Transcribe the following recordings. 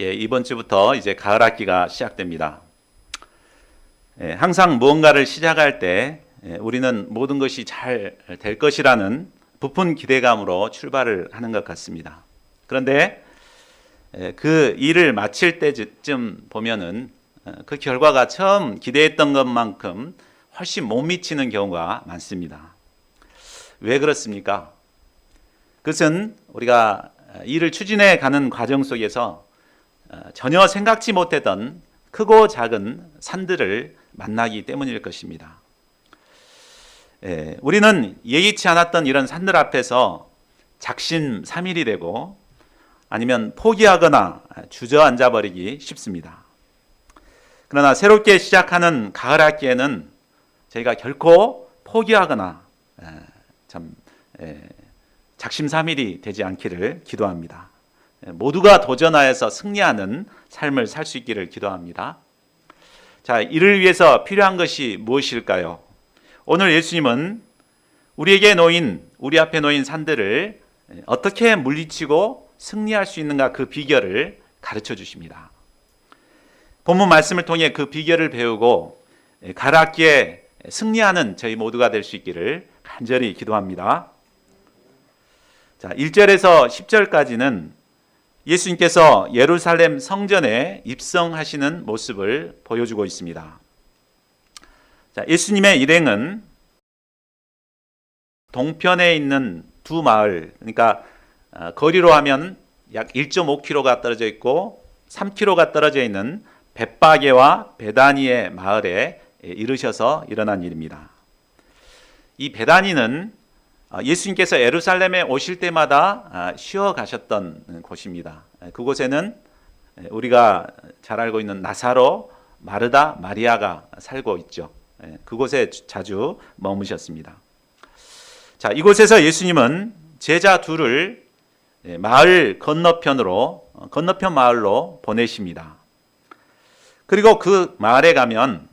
이번 주부터 이제 가을 학기가 시작됩니다. 항상 무언가를 시작할 때 우리는 모든 것이 잘 될 것이라는 부푼 기대감으로 출발을 하는 것 같습니다. 그런데 그 일을 마칠 때쯤 보면은 그 결과가 처음 기대했던 것만큼 훨씬 못 미치는 경우가 많습니다. 왜 그렇습니까? 그것은 우리가 일을 추진해 가는 과정 속에서 전혀 생각지 못했던 크고 작은 산들을 만나기 때문일 것입니다. 우리는 예기치 않았던 이런 산들 앞에서 작심삼일이 되고 아니면 포기하거나 주저앉아 버리기 쉽습니다. 그러나 새롭게 시작하는 가을 학기에는 저희가 결코 포기하거나 작심삼일이 되지 않기를 기도합니다. 모두가 도전하여서 승리하는 삶을 살 수 있기를 기도합니다. 자, 이를 위해서 필요한 것이 무엇일까요? 오늘 예수님은 우리 앞에 놓인 산들을 어떻게 물리치고 승리할 수 있는가 그 비결을 가르쳐 주십니다. 본문 말씀을 통해 그 비결을 배우고 가을 학기에 승리하는 저희 모두가 될 수 있기를 간절히 기도합니다. 자, 1절에서 10절까지는 예수님께서 예루살렘 성전에 입성하시는 모습을 보여주고 있습니다. 자, 예수님의 일행은 동편에 있는 두 마을, 그러니까 거리로 하면 약 1.5km가 떨어져 있고 3km가 떨어져 있는 벳바게와 베다니의 마을에 이르셔서 일어난 일입니다. 이 베다니는 예수님께서 예루살렘에 오실 때마다 쉬어 가셨던 곳입니다. 그곳에는 우리가 잘 알고 있는 나사로, 마르다, 마리아가 살고 있죠. 그곳에 자주 머무셨습니다. 자, 이곳에서 예수님은 제자 둘을 마을 건너편 마을로 보내십니다. 그리고 그 마을에 가면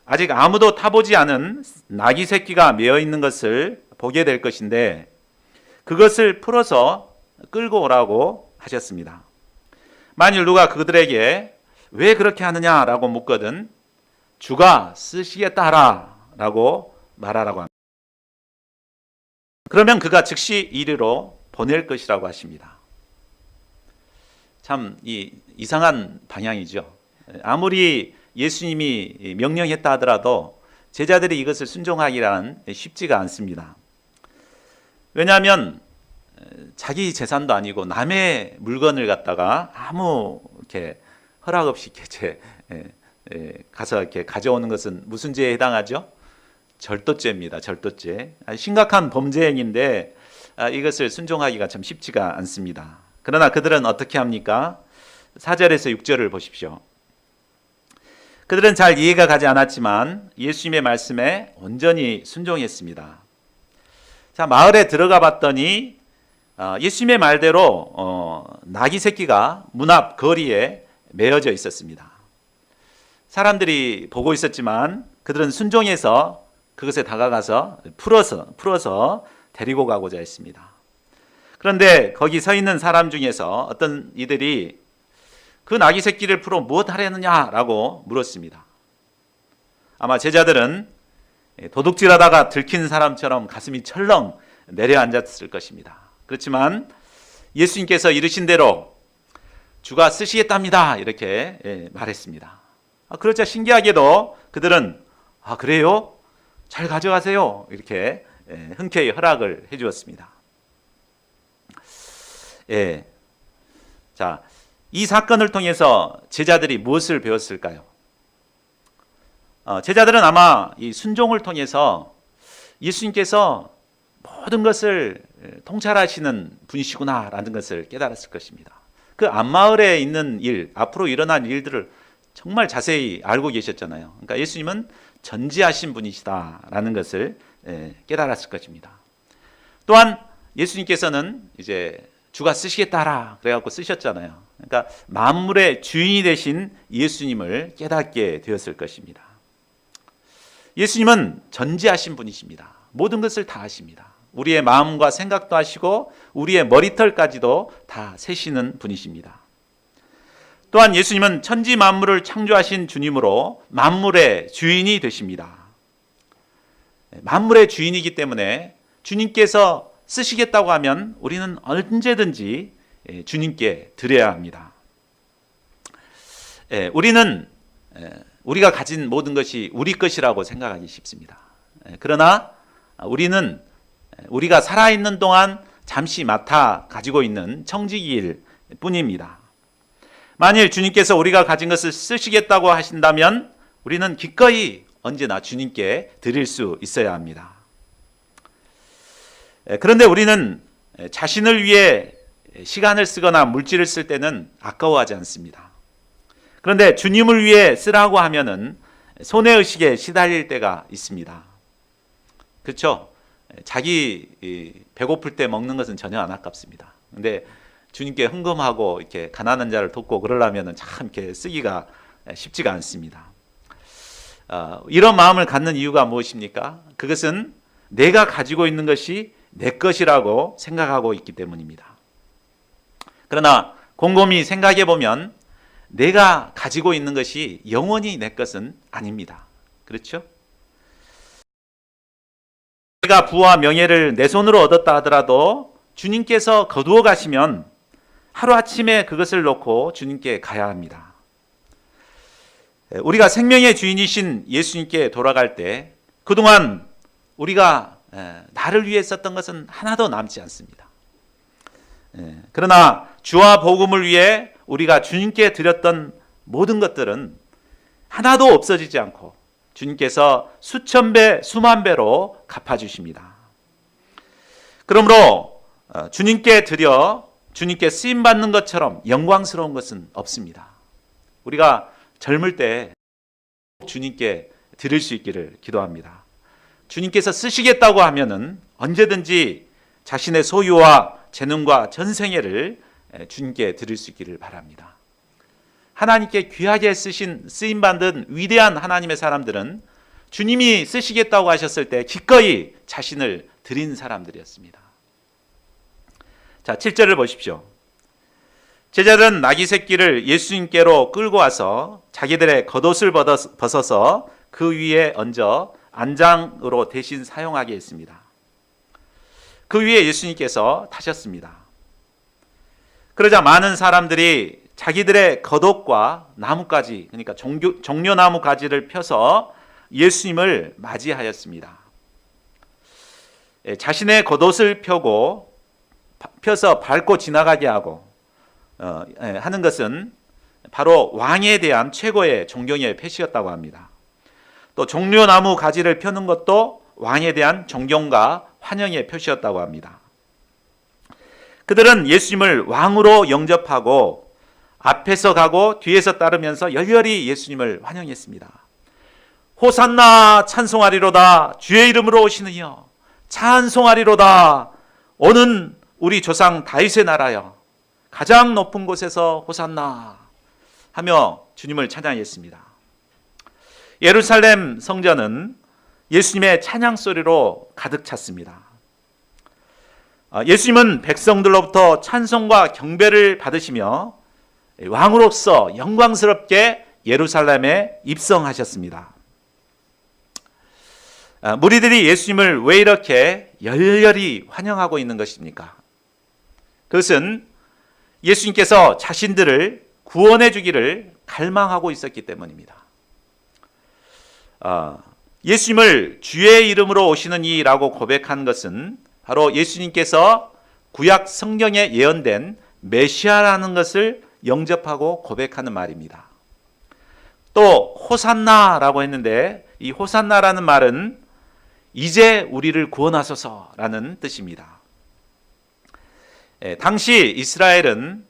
아직 아무도 타보지 않은 나귀 새끼가 메어 있는 것을 보게 될 것인데 그것을 풀어서 끌고 오라고 하셨습니다. 만일 누가 그들에게 왜 그렇게 하느냐라고 묻거든 주가 쓰시겠다 라고 말하라고 합니다. 그러면 그가 즉시 이리로 보낼 것이라고 하십니다. 참 이상한 방향이죠. 아무리 예수님이 명령했다 하더라도 제자들이 이것을 순종하기란 쉽지가 않습니다. 왜냐하면 자기 재산도 아니고 남의 물건을 갖다가 아무 이렇게 허락 없이 가서 이렇게 가져오는 것은 무슨 죄에 해당하죠? 절도죄입니다. 절도죄. 심각한 범죄 행위인데 이것을 순종하기가 참 쉽지가 않습니다. 그러나 그들은 어떻게 합니까? 4절에서 6절을 보십시오. 그들은 잘 이해가 가지 않았지만 예수님의 말씀에 온전히 순종했습니다. 자, 마을에 들어가 봤더니 예수님의 말대로 나귀 새끼가 문 앞 거리에 메어져 있었습니다. 사람들이 보고 있었지만 그들은 순종해서 그것에 다가가서 풀어서 데리고 가고자 했습니다. 그런데 거기 서 있는 사람 중에서 어떤 이들이 그 나귀 새끼를 풀어 무엇 하려느냐라고 물었습니다. 아마 제자들은 도둑질하다가 들킨 사람처럼 가슴이 철렁 내려앉았을 것입니다. 그렇지만 예수님께서 이르신 대로 주가 쓰시겠답니다 이렇게 말했습니다. 그렇자 신기하게도 그들은 그래요? 잘 가져가세요 이렇게 흔쾌히 허락을 해주었습니다. 자, 이 사건을 통해서 제자들이 무엇을 배웠을까요? 제자들은 아마 이 순종을 통해서 예수님께서 모든 것을 통찰하시는 분이시구나라는 것을 깨달았을 것입니다. 그 앞마을에 있는 일, 앞으로 일어난 일들을 정말 자세히 알고 계셨잖아요. 그러니까 예수님은 전지하신 분이시다라는 것을 깨달았을 것입니다. 또한 예수님께서는 이제 주가 쓰시겠다라 그래갖고 쓰셨잖아요. 그러니까 만물의 주인이 되신 예수님을 깨닫게 되었을 것입니다. 예수님은 전지하신 분이십니다. 모든 것을 다 아십니다. 우리의 마음과 생각도 하시고 우리의 머리털까지도 다 세시는 분이십니다. 또한 예수님은 천지 만물을 창조하신 주님으로 만물의 주인이 되십니다. 만물의 주인이기 때문에 주님께서 쓰시겠다고 하면 우리는 언제든지 주님께 드려야 합니다. 우리는 우리가 가진 모든 것이 우리 것이라고 생각하기 쉽습니다. 그러나 우리는 우리가 살아있는 동안 잠시 맡아 가지고 있는 청지기일 뿐입니다. 만일 주님께서 우리가 가진 것을 쓰시겠다고 하신다면 우리는 기꺼이 언제나 주님께 드릴 수 있어야 합니다. 그런데 우리는 자신을 위해 시간을 쓰거나 물질을 쓸 때는 아까워하지 않습니다. 그런데 주님을 위해 쓰라고 하면은 손해의식에 시달릴 때가 있습니다. 그렇죠? 자기 배고플 때 먹는 것은 전혀 안 아깝습니다. 근데 주님께 헌금하고 이렇게 가난한 자를 돕고 그러려면은 참 이렇게 쓰기가 쉽지가 않습니다. 이런 마음을 갖는 이유가 무엇입니까? 그것은 내가 가지고 있는 것이 내 것이라고 생각하고 있기 때문입니다. 그러나 곰곰이 생각해 보면 내가 가지고 있는 것이 영원히 내 것은 아닙니다. 그렇죠? 내가 부와 명예를 내 손으로 얻었다 하더라도 주님께서 거두어 가시면 하루아침에 그것을 놓고 주님께 가야 합니다. 우리가 생명의 주인이신 예수님께 돌아갈 때 그동안 우리가 나를 위해 썼던 것은 하나도 남지 않습니다. 그러나 주와 복음을 위해 우리가 주님께 드렸던 모든 것들은 하나도 없어지지 않고 주님께서 수천 배, 수만 배로 갚아주십니다. 그러므로 주님께 드려 주님께 쓰임받는 것처럼 영광스러운 것은 없습니다. 우리가 젊을 때 주님께 드릴 수 있기를 기도합니다. 주님께서 쓰시겠다고 하면은 언제든지 자신의 소유와 재능과 전생애를 주님께 드릴 수 있기를 바랍니다. 하나님께 귀하게 쓰임받은 위대한 하나님의 사람들은 주님이 쓰시겠다고 하셨을 때 기꺼이 자신을 드린 사람들이었습니다. 자, 7절을 보십시오. 제자들은 나귀 새끼를 예수님께로 끌고 와서 자기들의 겉옷을 벗어서 그 위에 얹어 안장으로 대신 사용하게 했습니다. 그 위에 예수님께서 타셨습니다. 그러자 많은 사람들이 자기들의 겉옷과 나뭇가지, 그러니까 종려나무 가지를 펴서 예수님을 맞이하였습니다. 자신의 겉옷을 펴서 밟고 지나가게 하고 하는 것은 바로 왕에 대한 최고의 존경의 표시였다고 합니다. 또 종려나무 가지를 펴는 것도 왕에 대한 존경과 환영의 표시였다고 합니다. 그들은 예수님을 왕으로 영접하고 앞에서 가고 뒤에서 따르면서 열렬히 예수님을 환영했습니다. 호산나 찬송하리로다. 주의 이름으로 오시는 이여 찬송하리로다. 오는 우리 조상 다윗의 나라여 가장 높은 곳에서 호산나 하며 주님을 찬양했습니다. 예루살렘 성전은 예수님의 찬양 소리로 가득 찼습니다. 예수님은 백성들로부터 찬송과 경배를 받으시며 왕으로서 영광스럽게 예루살렘에 입성하셨습니다. 무리들이 예수님을 왜 이렇게 열렬히 환영하고 있는 것입니까? 그것은 예수님께서 자신들을 구원해 주기를 갈망하고 있었기 때문입니다. 예수님을 주의 이름으로 오시는 이라고 고백한 것은 바로 예수님께서 구약 성경에 예언된 메시아라는 것을 영접하고 고백하는 말입니다. 또 호산나라고 했는데 이 호산나라는 말은 이제 우리를 구원하소서라는 뜻입니다. 당시 이스라엘은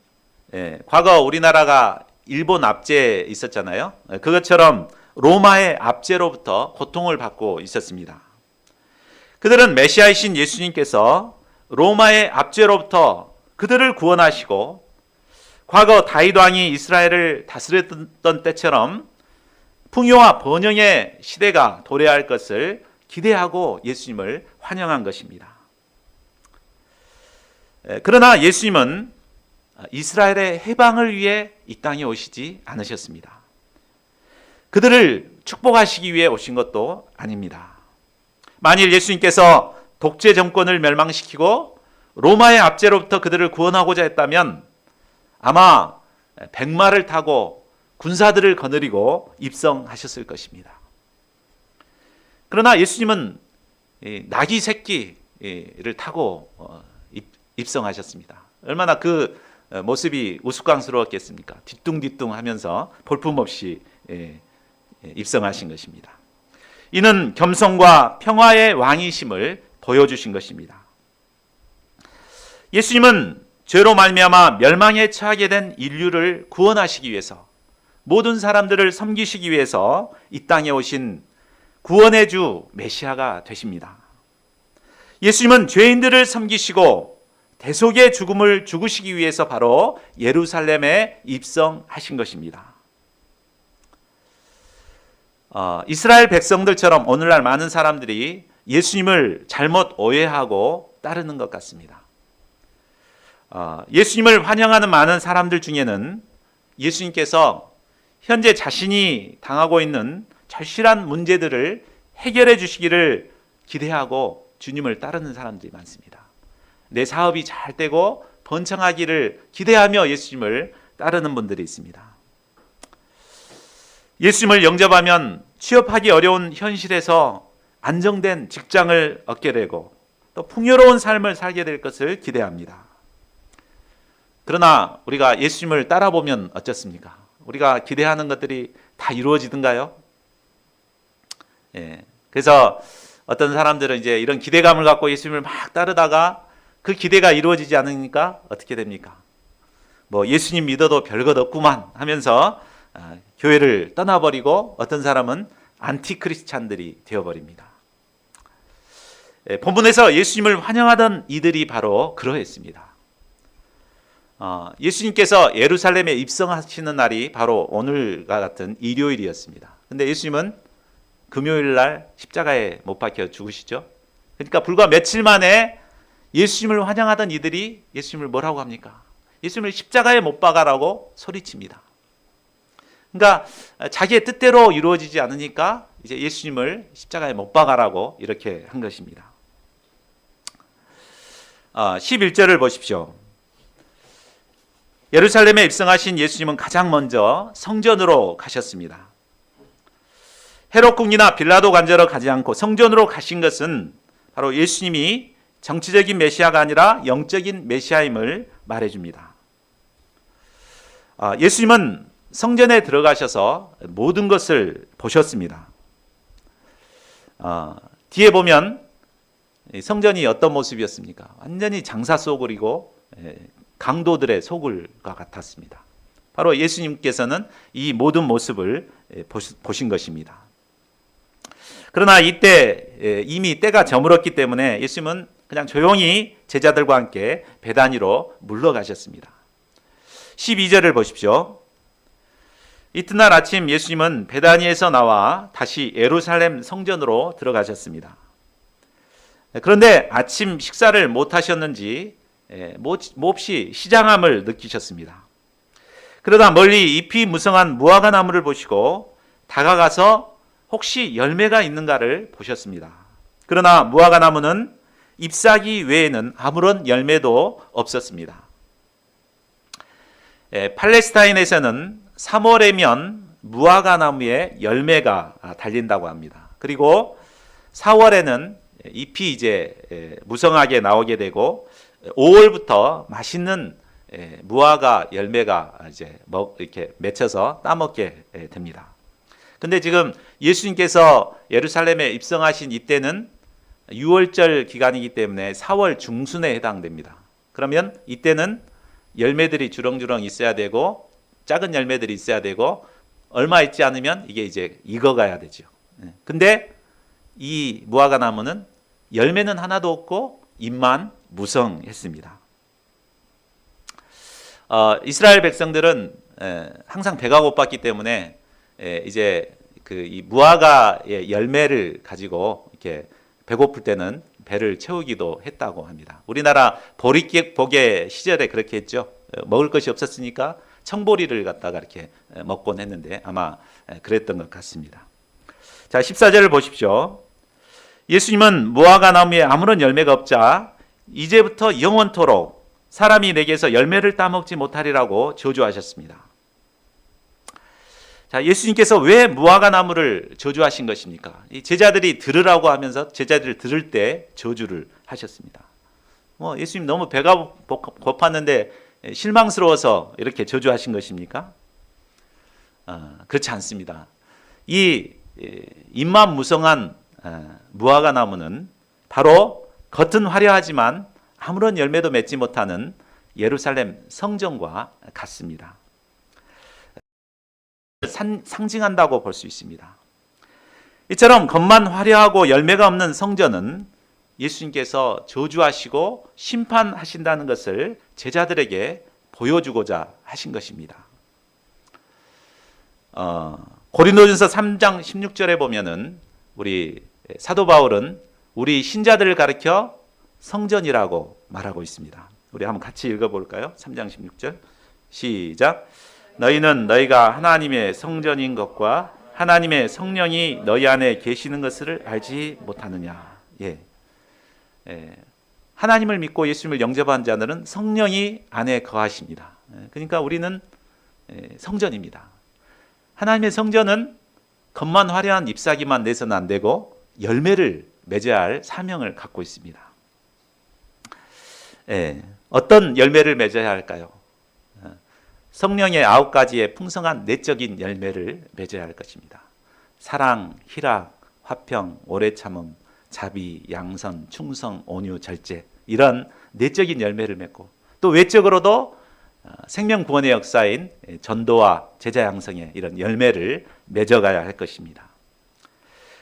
과거 우리나라가 일본 압제에 있었잖아요. 그것처럼 로마의 압제로부터 고통을 받고 있었습니다. 그들은 메시아이신 예수님께서 로마의 압제로부터 그들을 구원하시고 과거 다윗 왕이 이스라엘을 다스렸던 때처럼 풍요와 번영의 시대가 도래할 것을 기대하고 예수님을 환영한 것입니다. 그러나 예수님은 이스라엘의 해방을 위해 이 땅에 오시지 않으셨습니다. 그들을 축복하시기 위해 오신 것도 아닙니다. 만일 예수님께서 독재 정권을 멸망시키고 로마의 압제로부터 그들을 구원하고자 했다면 아마 백마를 타고 군사들을 거느리고 입성하셨을 것입니다. 그러나 예수님은 나귀 새끼를 타고 입성하셨습니다. 얼마나 그 모습이 우스꽝스러웠겠습니까? 뒤뚱뒤뚱 하면서 볼품없이 입성하신 것입니다. 이는 겸손과 평화의 왕이심을 보여주신 것입니다. 예수님은 죄로 말미암아 멸망에 처하게 된 인류를 구원하시기 위해서, 모든 사람들을 섬기시기 위해서 이 땅에 오신 구원의 주 메시아가 되십니다. 예수님은 죄인들을 섬기시고 대속의 죽음을 죽으시기 위해서 바로 예루살렘에 입성하신 것입니다. 이스라엘 백성들처럼 오늘날 많은 사람들이 예수님을 잘못 오해하고 따르는 것 같습니다. 예수님을 환영하는 많은 사람들 중에는 예수님께서 현재 자신이 당하고 있는 절실한 문제들을 해결해 주시기를 기대하고 주님을 따르는 사람들이 많습니다. 내 사업이 잘 되고 번창하기를 기대하며 예수님을 따르는 분들이 있습니다. 예수님을 영접하면 취업하기 어려운 현실에서 안정된 직장을 얻게 되고 또 풍요로운 삶을 살게 될 것을 기대합니다. 그러나 우리가 예수님을 따라보면 어떻습니까? 우리가 기대하는 것들이 다 이루어지던가요? 그래서 어떤 사람들은 이제 이런 기대감을 갖고 예수님을 막 따르다가 그 기대가 이루어지지 않으니까 어떻게 됩니까? 뭐 예수님 믿어도 별것 없구만 하면서 교회를 떠나버리고 어떤 사람은 안티크리스찬들이 되어버립니다. 본문에서 예수님을 환영하던 이들이 바로 그러했습니다. 예수님께서 예루살렘에 입성하시는 날이 바로 오늘과 같은 일요일이었습니다. 근데 예수님은 금요일 날 십자가에 못 박혀 죽으시죠. 그러니까 불과 며칠 만에 예수님을 환영하던 이들이 예수님을 뭐라고 합니까? 예수님을 십자가에 못 박아라고 소리칩니다. 그러니까 자기의 뜻대로 이루어지지 않으니까 이제 예수님을 십자가에 못 박아라고 이렇게 한 것입니다. 11절을 보십시오. 예루살렘에 입성하신 예수님은 가장 먼저 성전으로 가셨습니다. 헤롯 궁이나 빌라도 관저로 가지 않고 성전으로 가신 것은 바로 예수님이 정치적인 메시아가 아니라 영적인 메시아임을 말해줍니다. 예수님은 성전에 들어가셔서 모든 것을 보셨습니다. 뒤에 보면 성전이 어떤 모습이었습니까? 완전히 장사 소굴이고 강도들의 소굴과 같았습니다. 바로 예수님께서는 이 모든 모습을 보신 것입니다. 그러나 이때 이미 때가 저물었기 때문에 예수님은 그냥 조용히 제자들과 함께 베다니로 물러가셨습니다. 12절을 보십시오. 이튿날 아침 예수님은 베다니에서 나와 다시 예루살렘 성전으로 들어가셨습니다. 그런데 아침 식사를 못 하셨는지 몹시 시장함을 느끼셨습니다. 그러다 멀리 잎이 무성한 무화과 나무를 보시고 다가가서 혹시 열매가 있는가를 보셨습니다. 그러나 무화과 나무는 잎사귀 외에는 아무런 열매도 없었습니다. 팔레스타인에서는 3월에면 무화과 나무에 열매가 달린다고 합니다. 그리고 4월에는 잎이 이제 무성하게 나오게 되고 5월부터 맛있는 무화과 열매가 이제 이렇게 맺혀서 따먹게 됩니다. 근데 지금 예수님께서 예루살렘에 입성하신 이때는 6월절 기간이기 때문에 4월 중순에 해당됩니다. 그러면 이때는 열매들이 주렁주렁 있어야 되고 작은 열매들이 있어야 되고 얼마 있지 않으면 이게 이제 익어가야 되죠. 근데 이 무화과 나무는 열매는 하나도 없고 잎만 무성했습니다. 이스라엘 백성들은 항상 배가 고팠기 때문에 이제 이 무화과의 열매를 가지고 이렇게 배고플 때는 배를 채우기도 했다고 합니다. 우리나라 보릿고개 시절에 그렇게 했죠. 먹을 것이 없었으니까 청보리를 갖다가 이렇게 먹곤 했는데 아마 그랬던 것 같습니다. 자, 14절을 보십시오. 예수님은 무화과 나무에 아무런 열매가 없자 이제부터 영원토록 사람이 내게서 열매를 따먹지 못하리라고 저주하셨습니다. 자, 예수님께서 왜 무화과 나무를 저주하신 것입니까? 이 제자들이 들으라고 하면서 제자들이 들을 때 저주를 하셨습니다. 예수님 너무 배가 고팠는데 실망스러워서 이렇게 저주하신 것입니까? 그렇지 않습니다. 이 잎만 무성한 무화과 나무는 바로 겉은 화려하지만 아무런 열매도 맺지 못하는 예루살렘 성전과 같습니다. 상징한다고 볼 수 있습니다. 이처럼 겉만 화려하고 열매가 없는 성전은 예수님께서 저주하시고 심판하신다는 것을 제자들에게 보여주고자 하신 것입니다. 고린도전서 3장 16절에 보면은 우리 사도 바울은 우리 신자들을 가리켜 성전이라고 말하고 있습니다. 우리 한번 같이 읽어볼까요? 3장 16절 시작. 너희는 너희가 하나님의 성전인 것과 하나님의 성령이 너희 안에 계시는 것을 알지 못하느냐. 하나님을 믿고 예수님을 영접한 자들은 성령이 안에 거하십니다. 그러니까 우리는 성전입니다. 하나님의 성전은 겉만 화려한 잎사귀만 내서는 안 되고 열매를 맺어야 할 사명을 갖고 있습니다. 어떤 열매를 맺어야 할까요? 성령의 9가지의 풍성한 내적인 열매를 맺어야 할 것입니다. 사랑, 희락, 화평, 오래 참음, 자비, 양선, 충성, 온유, 절제, 이런 내적인 열매를 맺고 또 외적으로도 생명 구원의 역사인 전도와 제자 양성의 이런 열매를 맺어가야 할 것입니다.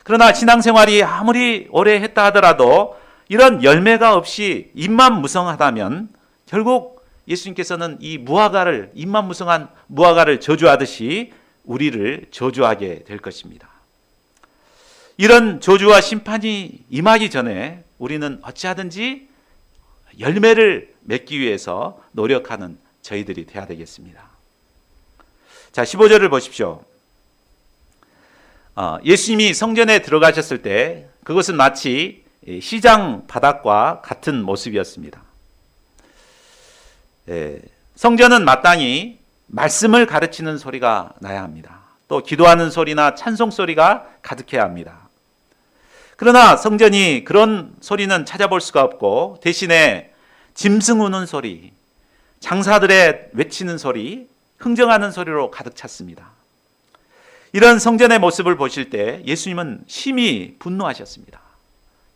그러나 신앙생활이 아무리 오래 했다 하더라도 이런 열매가 없이 잎만 무성하다면 결국 예수님께서는 이 무화과를, 잎만 무성한 무화과를 저주하듯이 우리를 저주하게 될 것입니다. 이런 저주와 심판이 임하기 전에 우리는 어찌하든지 열매를 맺기 위해서 노력하는 저희들이 되어야 되겠습니다. 자, 15절을 보십시오. 예수님이 성전에 들어가셨을 때 그것은 마치 시장 바닥과 같은 모습이었습니다. 성전은 마땅히 말씀을 가르치는 소리가 나야 합니다. 또 기도하는 소리나 찬송 소리가 가득해야 합니다. 그러나 성전이 그런 소리는 찾아볼 수가 없고 대신에 짐승 우는 소리, 장사들의 외치는 소리, 흥정하는 소리로 가득 찼습니다. 이런 성전의 모습을 보실 때 예수님은 심히 분노하셨습니다.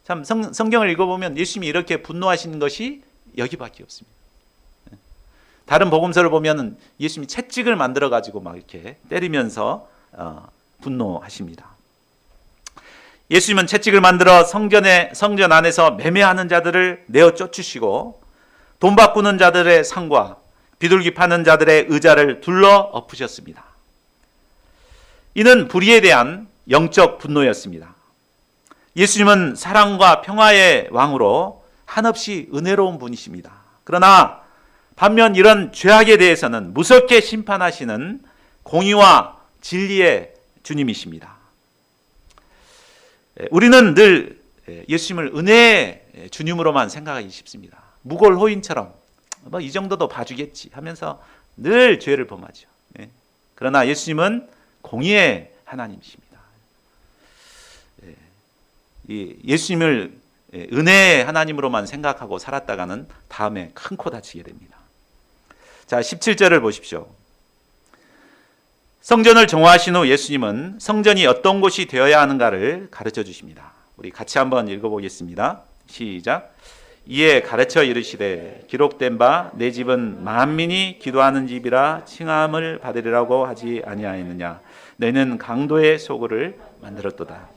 참 성경을 읽어보면 예수님이 이렇게 분노하시는 것이 여기밖에 없습니다. 다른 복음서를 보면 예수님이 채찍을 만들어 가지고 막 이렇게 때리면서 분노하십니다. 예수님은 채찍을 만들어 성전 안에서 매매하는 자들을 내어 쫓으시고 돈 바꾸는 자들의 상과 비둘기 파는 자들의 의자를 둘러 엎으셨습니다. 이는 불의에 대한 영적 분노였습니다. 예수님은 사랑과 평화의 왕으로 한없이 은혜로운 분이십니다. 그러나 반면 이런 죄악에 대해서는 무섭게 심판하시는 공의와 진리의 주님이십니다. 우리는 늘 예수님을 은혜의 주님으로만 생각하기 쉽습니다. 무골호인처럼 이 정도도 봐주겠지 하면서 늘 죄를 범하죠. 그러나 예수님은 공의의 하나님이십니다. 예수님을 은혜의 하나님으로만 생각하고 살았다가는 다음에 큰 코 다치게 됩니다. 자, 17절을 보십시오. 성전을 정화하신 후 예수님은 성전이 어떤 곳이 되어야 하는가를 가르쳐 주십니다. 우리 같이 한번 읽어보겠습니다. 시작. 이에 가르쳐 이르시되 기록된 바 내 집은 만민이 기도하는 집이라 칭함을 받으리라고 하지 아니하였느냐. 너희는 강도의 소굴을 만들었도다.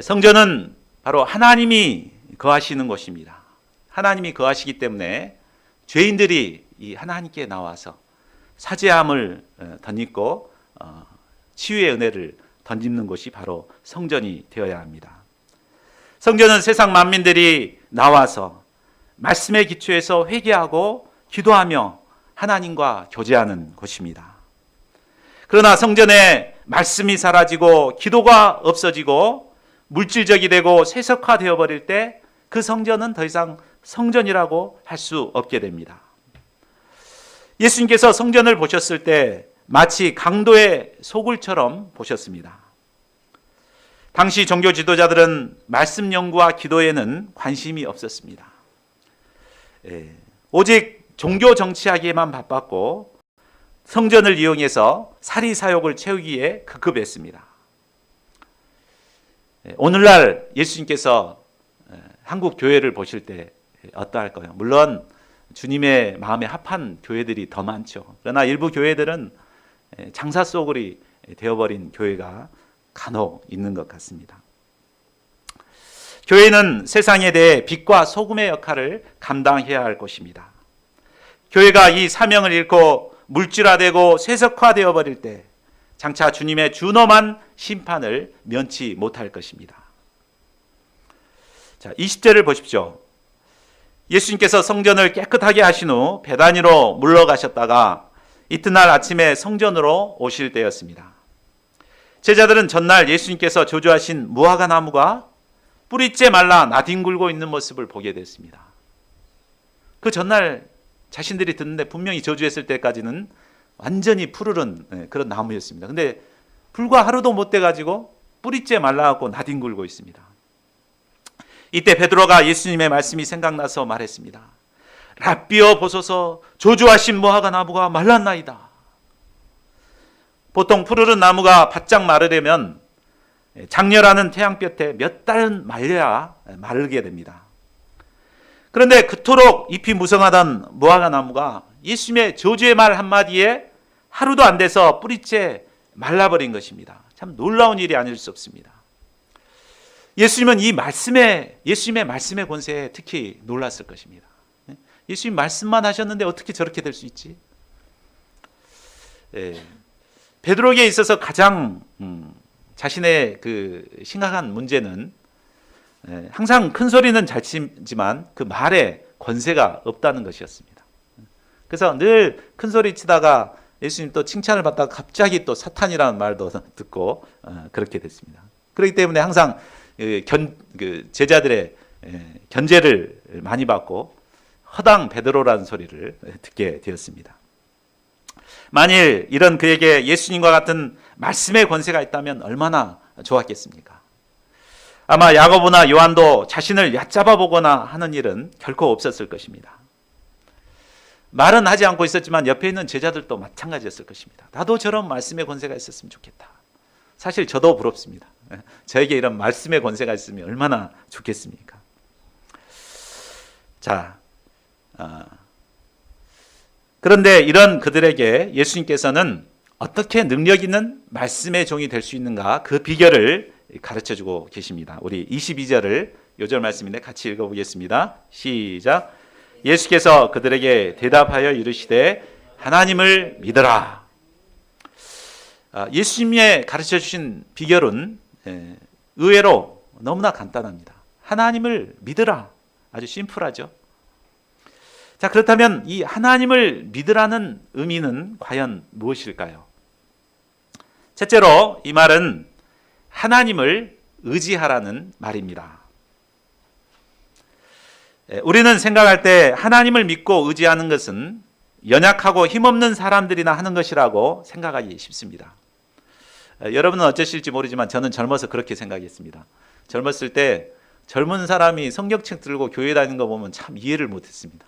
성전은 바로 하나님이 거하시는 곳입니다. 하나님이 거하시기 때문에 죄인들이 이 하나님께 나와서 사죄함을 덧입고 치유의 은혜를 덧입는 곳이 바로 성전이 되어야 합니다. 성전은 세상 만민들이 나와서 말씀의 기초에서 회개하고 기도하며 하나님과 교제하는 곳입니다. 그러나 성전에 말씀이 사라지고 기도가 없어지고 물질적이 되고 세속화되어 버릴 때 그 성전은 더 이상 성전이라고 할 수 없게 됩니다. 예수님께서 성전을 보셨을 때 마치 강도의 소굴처럼 보셨습니다. 당시 종교 지도자들은 말씀 연구와 기도에는 관심이 없었습니다. 오직 종교 정치하기에만 바빴고 성전을 이용해서 사리사욕을 채우기에 급급했습니다. 오늘날 예수님께서 한국 교회를 보실 때 어떠할까요? 물론 주님의 마음에 합한 교회들이 더 많죠. 그러나 일부 교회들은 장사 소굴이 되어버린 교회가 간혹 있는 것 같습니다. 교회는 세상에 대해 빛과 소금의 역할을 감당해야 할 것입니다. 교회가 이 사명을 잃고 물질화되고 세속화되어 버릴 때 장차 주님의 준엄한 심판을 면치 못할 것입니다. 자, 20절을 보십시오. 예수님께서 성전을 깨끗하게 하신 후 베다니로 물러가셨다가 이튿날 아침에 성전으로 오실 때였습니다. 제자들은 전날 예수님께서 조주하신 무화과 나무가 뿌리째 말라 나뒹굴고 있는 모습을 보게 됐습니다. 그 전날 자신들이 듣는데 분명히 저주했을 때까지는 완전히 푸르른 그런 나무였습니다. 근데 불과 하루도 못 돼가지고 뿌리째 말라갖고 나뒹굴고 있습니다. 이때 베드로가 예수님의 말씀이 생각나서 말했습니다. 랍비여 보소서, 조주하신 무화과 나무가 말랐나이다. 보통 푸르른 나무가 바짝 마르려면 장렬하는 태양볕에 몇 달은 말려야 마르게 됩니다. 그런데 그토록 잎이 무성하던 무화과 나무가 예수님의 저주의 말 한마디에 하루도 안 돼서 뿌리째 말라버린 것입니다. 참 놀라운 일이 아닐 수 없습니다. 예수님은 예수님의 말씀의 권세에 특히 놀랐을 것입니다. 예수님 말씀만 하셨는데 어떻게 저렇게 될 수 있지? 베드로에게 있어서 가장 자신의 그 심각한 문제는 항상 큰 소리는 잘 치지만 그 말에 권세가 없다는 것이었습니다. 그래서 늘 큰 소리 치다가 예수님 또 칭찬을 받다가 갑자기 또 사탄이라는 말도 듣고 그렇게 됐습니다. 그렇기 때문에 항상 제자들의 견제를 많이 받고 허당 베드로라는 소리를 듣게 되었습니다. 만일 이런 그에게 예수님과 같은 말씀의 권세가 있다면 얼마나 좋았겠습니까? 아마 야고보나 요한도 자신을 얕잡아 보거나 하는 일은 결코 없었을 것입니다. 말은 하지 않고 있었지만 옆에 있는 제자들도 마찬가지였을 것입니다. 나도 저런 말씀의 권세가 있었으면 좋겠다. 사실 저도 부럽습니다. 저에게 이런 말씀의 권세가 있으면 얼마나 좋겠습니까? 자, 그런데 이런 그들에게 예수님께서는 어떻게 능력 있는 말씀의 종이 될 수 있는가 그 비결을 가르쳐주고 계십니다. 우리 22절을 요절 말씀인데 같이 읽어보겠습니다. 시작. 예수께서 그들에게 대답하여 이르시되 하나님을 믿으라. 예수님의 가르쳐주신 비결은 의외로 너무나 간단합니다. 하나님을 믿으라. 아주 심플하죠. 자, 그렇다면 이 하나님을 믿으라는 의미는 과연 무엇일까요? 첫째로 이 말은 하나님을 의지하라는 말입니다. 우리는 생각할 때 하나님을 믿고 의지하는 것은 연약하고 힘없는 사람들이나 하는 것이라고 생각하기 쉽습니다. 여러분은 어쩌실지 모르지만 저는 젊어서 그렇게 생각했습니다. 젊었을 때 젊은 사람이 성경책 들고 교회 다니는 거 보면 참 이해를 못했습니다.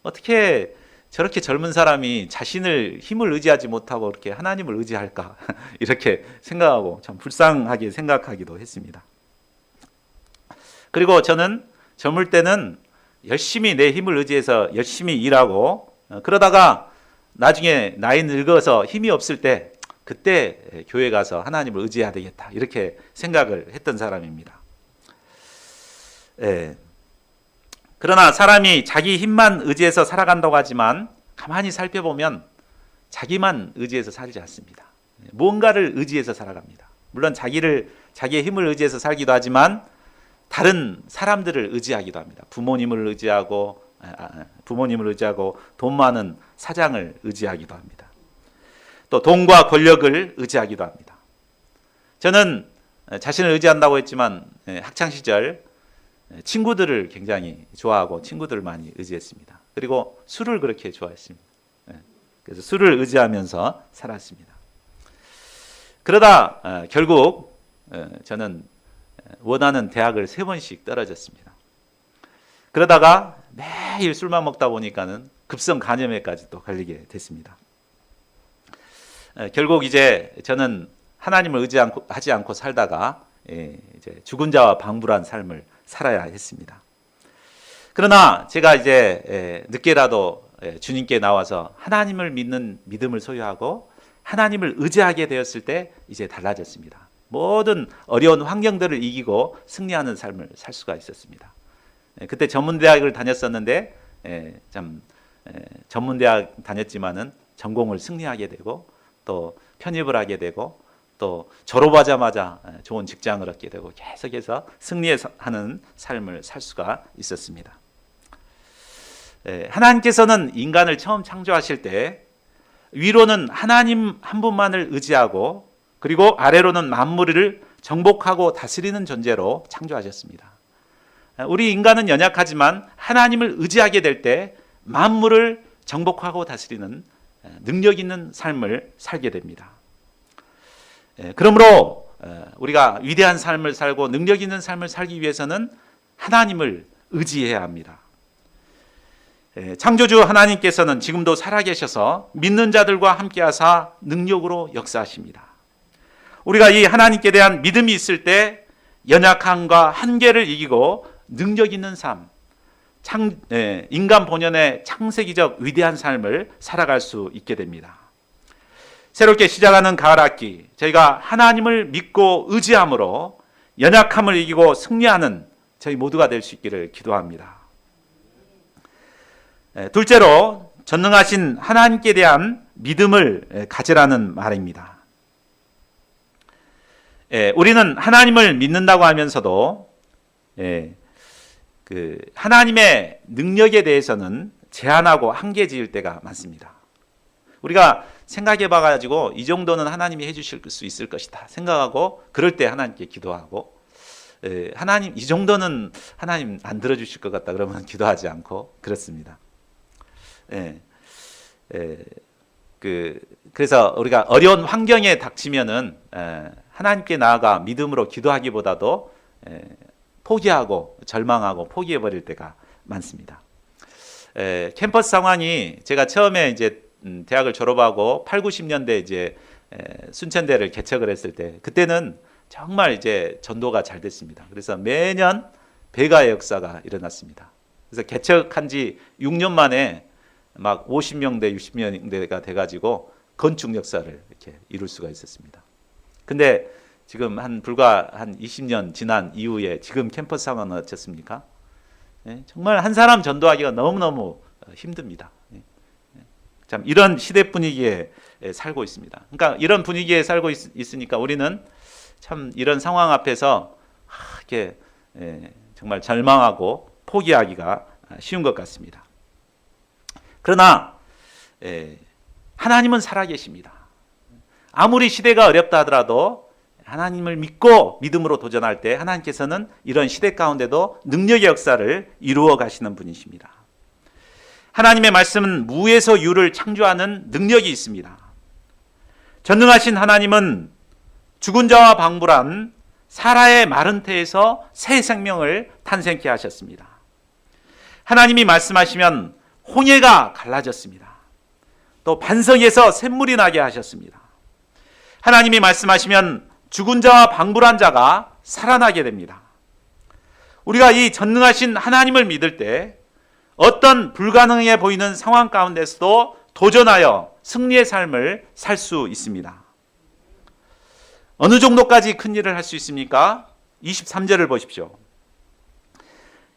어떻게 저렇게 젊은 사람이 자신을 힘을 의지하지 못하고 이렇게 하나님을 의지할까 이렇게 생각하고 참 불쌍하게 생각하기도 했습니다. 그리고 저는 젊을 때는 열심히 내 힘을 의지해서 열심히 일하고 그러다가 나중에 나이 늙어서 힘이 없을 때 그때 교회 가서 하나님을 의지해야 되겠다 이렇게 생각을 했던 사람입니다. 그러나 사람이 자기 힘만 의지해서 살아간다고 하지만 가만히 살펴보면 자기만 의지해서 살지 않습니다. 뭔가를 의지해서 살아갑니다. 물론 자기의 힘을 의지해서 살기도 하지만 다른 사람들을 의지하기도 합니다. 부모님을 의지하고 부모님을 의지하고 돈 많은 사장을 의지하기도 합니다. 또 돈과 권력을 의지하기도 합니다. 저는 자신을 의지한다고 했지만 학창 시절 친구들을 굉장히 좋아하고 친구들을 많이 의지했습니다. 그리고 술을 그렇게 좋아했습니다. 그래서 술을 의지하면서 살았습니다. 그러다 결국 저는 원하는 대학을 3번씩 떨어졌습니다. 그러다가 매일 술만 먹다 보니까는 급성 간염에까지 또 걸리게 됐습니다. 결국 이제 저는 하나님을 의지하지 않고 살다가 이제 죽은 자와 방불한 삶을 살아야 했습니다. 그러나 제가 이제 늦게라도 주님께 나와서 하나님을 믿는 믿음을 소유하고 하나님을 의지하게 되었을 때 이제 달라졌습니다. 모든 어려운 환경들을 이기고 승리하는 삶을 살 수가 있었습니다. 그때 전문대학을 다녔었는데 전문대학 다녔지만은 전공을 승리하게 되고 또 편입을 하게 되고 또 졸업하자마자 좋은 직장을 얻게 되고 계속해서 승리하는 삶을 살 수가 있었습니다. 하나님께서는 인간을 처음 창조하실 때 위로는 하나님 한 분만을 의지하고 그리고 아래로는 만물을 정복하고 다스리는 존재로 창조하셨습니다. 우리 인간은 연약하지만 하나님을 의지하게 될 때 만물을 정복하고 다스리는 능력 있는 삶을 살게 됩니다. 그러므로 우리가 위대한 삶을 살고 능력 있는 삶을 살기 위해서는 하나님을 의지해야 합니다. 창조주 하나님께서는 지금도 살아계셔서 믿는 자들과 함께하사 능력으로 역사하십니다. 우리가 이 하나님께 대한 믿음이 있을 때 연약함과 한계를 이기고 능력 있는 삶, 인간 본연의 창세기적 위대한 삶을 살아갈 수 있게 됩니다. 새롭게 시작하는 가을학기, 저희가 하나님을 믿고 의지함으로 연약함을 이기고 승리하는 저희 모두가 될 수 있기를 기도합니다. 둘째로 전능하신 하나님께 대한 믿음을 가지라는 말입니다. 우리는 하나님을 믿는다고 하면서도 하나님의 능력에 대해서는 제한하고 한계 지을 때가 많습니다. 우리가 생각해 봐가지고 이 정도는 하나님이 해주실 수 있을 것이다 생각하고 그럴 때 하나님께 기도하고 하나님 이 정도는 하나님 안 들어주실 것 같다 그러면 기도하지 않고 그렇습니다. 그래서 우리가 어려운 환경에 닥치면은 하나님께 나아가 믿음으로 기도하기보다도 포기하고 절망하고 포기해버릴 때가 많습니다. 캠퍼스 상황이 제가 처음에 이제 대학을 졸업하고 8, 90년대 이제 순천대를 개척을 했을 때 그때는 정말 이제 전도가 잘 됐습니다. 그래서 매년 배가의 역사가 일어났습니다. 그래서 개척한 지 6년 만에 막 50명대, 60명대가 돼가지고 건축 역사를 이렇게 이룰 수가 있었습니다. 근데 지금 불과 한 20년 지난 이후에 지금 캠퍼스 상황은 어떻습니까? 정말 한 사람 전도하기가 너무너무 힘듭니다. 참 이런 시대 분위기에 살고 있습니다. 그러니까 이런 분위기에 살고 있으니까 우리는 참 이런 상황 앞에서 이렇게 정말 절망하고 포기하기가 쉬운 것 같습니다. 그러나 하나님은 살아계십니다. 아무리 시대가 어렵다 하더라도 하나님을 믿고 믿음으로 도전할 때 하나님께서는 이런 시대 가운데도 능력의 역사를 이루어 가시는 분이십니다. 하나님의 말씀은 무에서 유를 창조하는 능력이 있습니다. 전능하신 하나님은 죽은 자와 방불한 사라의 마른 태에서 새 생명을 탄생케 하셨습니다. 하나님이 말씀하시면 홍해가 갈라졌습니다. 또 반석에서 샘물이 나게 하셨습니다. 하나님이 말씀하시면 죽은 자와 방불한 자가 살아나게 됩니다. 우리가 이 전능하신 하나님을 믿을 때 어떤 불가능해 보이는 상황 가운데서도 도전하여 승리의 삶을 살 수 있습니다. 어느 정도까지 큰 일을 할 수 있습니까? 23절을 보십시오.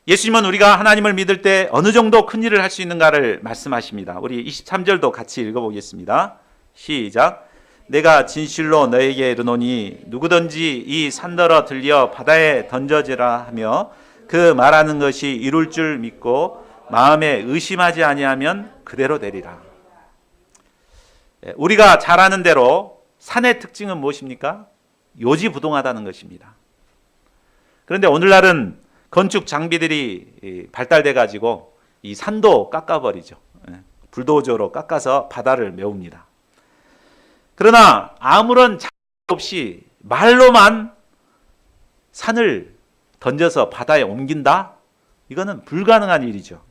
예수님은 우리가 하나님을 믿을 때 어느 정도 큰 일을 할 수 있는가를 말씀하십니다. 우리 23절도 같이 읽어보겠습니다. 시작. 내가 진실로 너에게 이르노니 누구든지 이 산더러 들려 바다에 던져지라 하며 그 말하는 것이 이룰 줄 믿고 마음에 의심하지 아니하면 그대로 되리라. 우리가 잘 아는 대로 산의 특징은 무엇입니까? 요지부동하다는 것입니다. 그런데 오늘날은 건축 장비들이 발달돼 가지고 이 산도 깎아버리죠. 불도저로 깎아서 바다를 메웁니다. 그러나 아무런 장비 없이 말로만 산을 던져서 바다에 옮긴다? 이거는 불가능한 일이죠.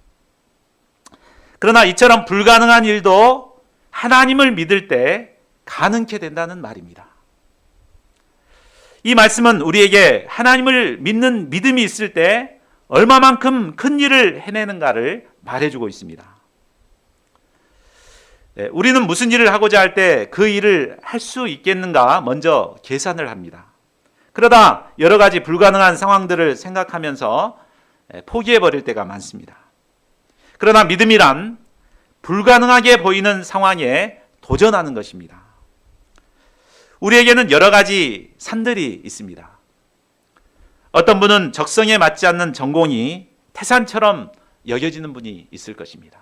그러나 이처럼 불가능한 일도 하나님을 믿을 때 가능케 된다는 말입니다. 이 말씀은 우리에게 하나님을 믿는 믿음이 있을 때 얼마만큼 큰 일을 해내는가를 말해주고 있습니다. 우리는 무슨 일을 하고자 할 때 그 일을 할 수 있겠는가 먼저 계산을 합니다. 그러다 여러 가지 불가능한 상황들을 생각하면서 포기해버릴 때가 많습니다. 그러나 믿음이란 불가능하게 보이는 상황에 도전하는 것입니다. 우리에게는 여러 가지 산들이 있습니다. 어떤 분은 적성에 맞지 않는 전공이 태산처럼 여겨지는 분이 있을 것입니다.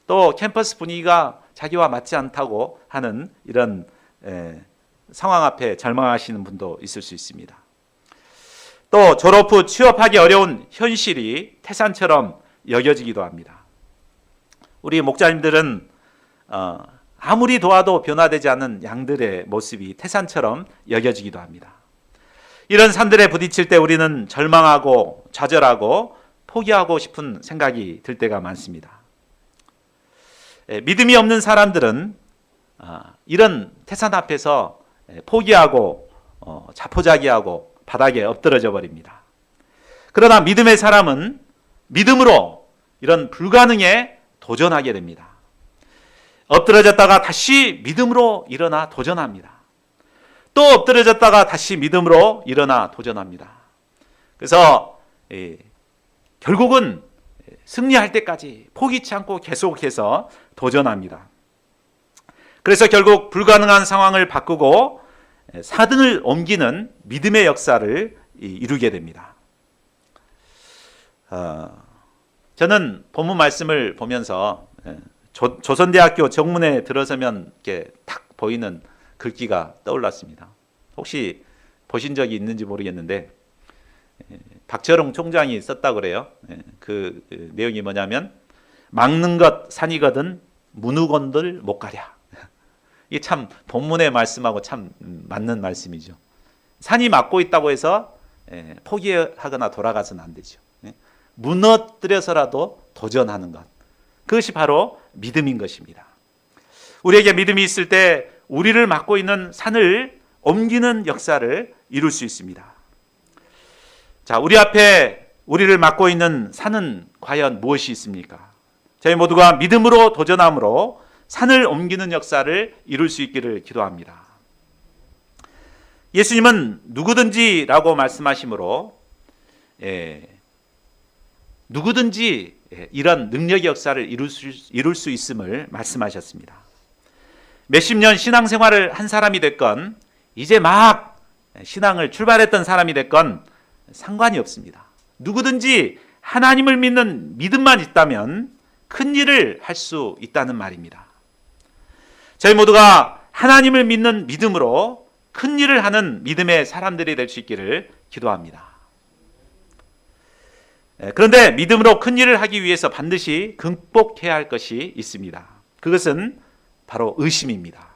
또 캠퍼스 분위기가 자기와 맞지 않다고 하는 이런 상황 앞에 절망하시는 분도 있을 수 있습니다. 또 졸업 후 취업하기 어려운 현실이 태산처럼 여겨지기도 합니다. 우리 목자님들은 아무리 도와도 변화되지 않는 양들의 모습이 태산처럼 여겨지기도 합니다. 이런 산들에 부딪힐 때 우리는 절망하고 좌절하고 포기하고 싶은 생각이 들 때가 많습니다. 믿음이 없는 사람들은 이런 태산 앞에서 포기하고 자포자기하고 바닥에 엎드러져 버립니다. 그러나 믿음의 사람은 믿음으로 이런 불가능에 도전하게 됩니다. 엎드러졌다가 다시 믿음으로 일어나 도전합니다. 또 엎드러졌다가 다시 믿음으로 일어나 도전합니다. 그래서 결국은 승리할 때까지 포기치 않고 계속해서 도전합니다. 그래서 결국 불가능한 상황을 바꾸고 산을 옮기는 믿음의 역사를 이루게 됩니다. 저는 본문 말씀을 보면서 조선대학교 정문에 들어서면 이렇게 탁 보이는 글귀가 떠올랐습니다. 혹시 보신 적이 있는지 모르겠는데 박철웅 총장이 썼다 그래요. 그 내용이 뭐냐면 막는 것 산이거든 문우건들 못 가랴. 이게 참 본문의 말씀하고 참 맞는 말씀이죠. 산이 막고 있다고 해서 포기하거나 돌아가서는 안 되죠. 무너뜨려서라도 도전하는 것. 그것이 바로 믿음인 것입니다. 우리에게 믿음이 있을 때 우리를 막고 있는 산을 옮기는 역사를 이룰 수 있습니다. 자, 우리 앞에 우리를 막고 있는 산은 과연 무엇이 있습니까? 저희 모두가 믿음으로 도전함으로 산을 옮기는 역사를 이룰 수 있기를 기도합니다. 예수님은 누구든지라고 말씀하시므로 누구든지 이런 능력의 역사를 이룰 수 있음을 말씀하셨습니다. 몇십 년 신앙생활을 한 사람이 됐건 이제 막 신앙을 출발했던 사람이 됐건 상관이 없습니다. 누구든지 하나님을 믿는 믿음만 있다면 큰 일을 할 수 있다는 말입니다. 저희 모두가 하나님을 믿는 믿음으로 큰 일을 하는 믿음의 사람들이 될 수 있기를 기도합니다. 그런데 믿음으로 큰 일을 하기 위해서 반드시 극복해야 할 것이 있습니다. 그것은 바로 의심입니다.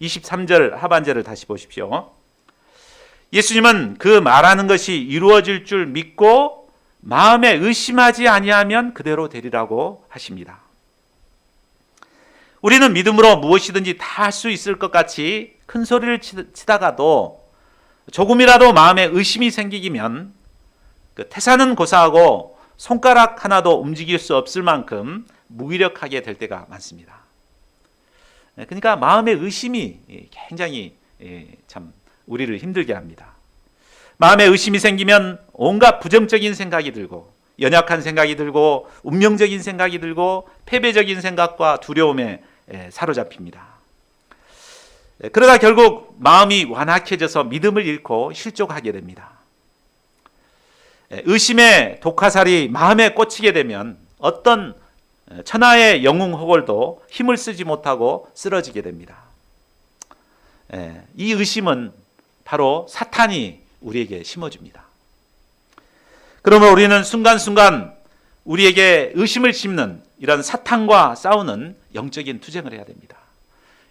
23절 하반절을 다시 보십시오. 예수님은 그 말하는 것이 이루어질 줄 믿고 마음에 의심하지 아니하면 그대로 되리라고 하십니다. 우리는 믿음으로 무엇이든지 다 할 수 있을 것 같이 큰 소리를 치다가도 조금이라도 마음에 의심이 생기면 그 태산은 고사하고 손가락 하나도 움직일 수 없을 만큼 무기력하게 될 때가 많습니다. 그러니까 마음의 의심이 굉장히 참 우리를 힘들게 합니다. 마음에 의심이 생기면 온갖 부정적인 생각이 들고 연약한 생각이 들고 운명적인 생각이 들고 패배적인 생각과 두려움에 사로잡힙니다. 그러다 결국 마음이 완악해져서 믿음을 잃고 실족하게 됩니다. 의심의 독화살이 마음에 꽂히게 되면 어떤 천하의 영웅 호걸도 힘을 쓰지 못하고 쓰러지게 됩니다. 이 의심은 바로 사탄이 우리에게 심어줍니다. 그러면 우리는 순간순간 우리에게 의심을 심는 이런 사탄과 싸우는 영적인 투쟁을 해야 됩니다.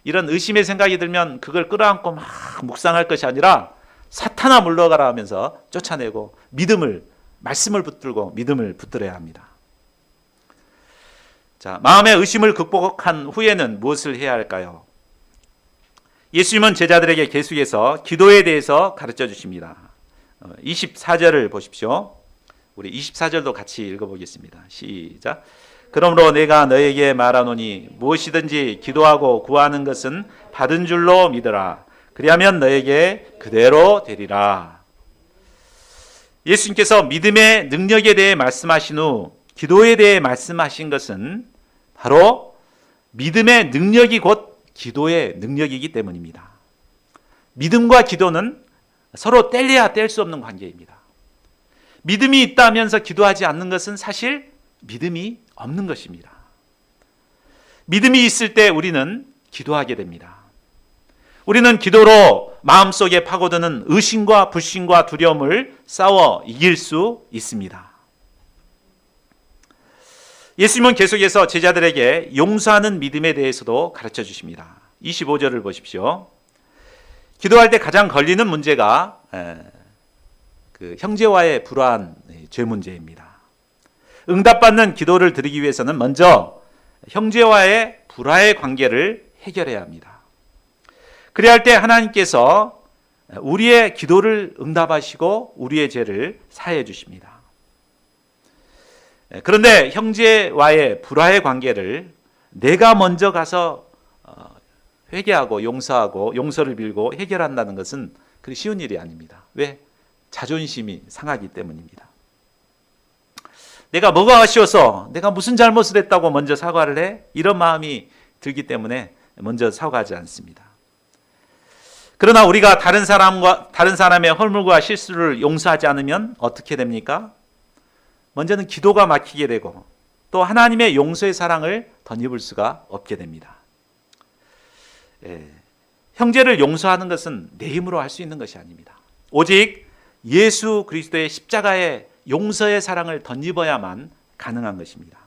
이런 의심의 생각이 들면 그걸 끌어안고 막 묵상할 것이 아니라 사탄아 물러가라 하면서 쫓아내고 말씀을 붙들고 믿음을 붙들어야 합니다. 자, 마음의 의심을 극복한 후에는 무엇을 해야 할까요? 예수님은 제자들에게 계속해서 기도에 대해서 가르쳐 주십니다. 24절을 보십시오. 우리 24절도 같이 읽어보겠습니다. 시작. 그러므로 내가 너에게 말하노니 무엇이든지 기도하고 구하는 것은 받은 줄로 믿으라. 그리하면 너에게 그대로 되리라. 예수님께서 믿음의 능력에 대해 말씀하신 후 기도에 대해 말씀하신 것은 바로 믿음의 능력이 곧 기도의 능력이기 때문입니다. 믿음과 기도는 서로 뗄래야 뗄 수 없는 관계입니다. 믿음이 있다면서 기도하지 않는 것은 사실 믿음이 없는 것입니다. 믿음이 있을 때 우리는 기도하게 됩니다. 우리는 기도로 마음속에 파고드는 의심과 불신과 두려움을 싸워 이길 수 있습니다. 예수님은 계속해서 제자들에게 용서하는 믿음에 대해서도 가르쳐 주십니다. 25절을 보십시오. 기도할 때 가장 걸리는 문제가 형제와의 불화한 죄 문제입니다. 응답받는 기도를 드리기 위해서는 먼저 형제와의 불화의 관계를 해결해야 합니다. 그래야 할 때 하나님께서 우리의 기도를 응답하시고 우리의 죄를 사해 주십니다. 그런데 형제와의 불화의 관계를 내가 먼저 가서 회개하고 용서하고 용서를 빌고 해결한다는 것은 그리 쉬운 일이 아닙니다. 왜? 자존심이 상하기 때문입니다. 내가 뭐가 아쉬워서 내가 무슨 잘못을 했다고 먼저 사과를 해? 이런 마음이 들기 때문에 먼저 사과하지 않습니다. 그러나 우리가 다른 사람의 허물과 실수를 용서하지 않으면 어떻게 됩니까? 먼저는 기도가 막히게 되고 또 하나님의 용서의 사랑을 덧입을 수가 없게 됩니다. 형제를 용서하는 것은 내 힘으로 할 수 있는 것이 아닙니다. 오직 예수 그리스도의 십자가의 용서의 사랑을 덧입어야만 가능한 것입니다.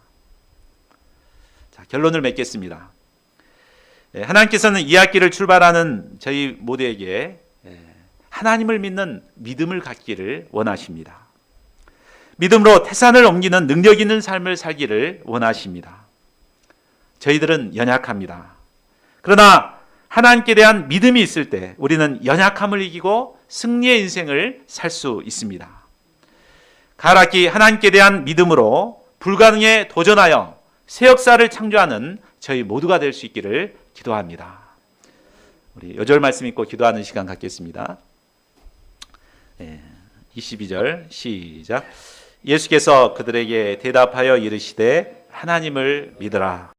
자, 결론을 맺겠습니다. 하나님께서는 이 학기를 출발하는 저희 모두에게 하나님을 믿는 믿음을 갖기를 원하십니다. 믿음으로 태산을 옮기는 능력 있는 삶을 살기를 원하십니다. 저희들은 연약합니다. 그러나 하나님께 대한 믿음이 있을 때 우리는 연약함을 이기고 승리의 인생을 살 수 있습니다. 가을 학기 하나님께 대한 믿음으로 불가능에 도전하여 새 역사를 창조하는 저희 모두가 될 수 있기를 기도합니다. 우리 요절 말씀 읽고 기도하는 시간 갖겠습니다. 22절 시작. 예수께서 그들에게 대답하여 이르시되 하나님을 믿으라.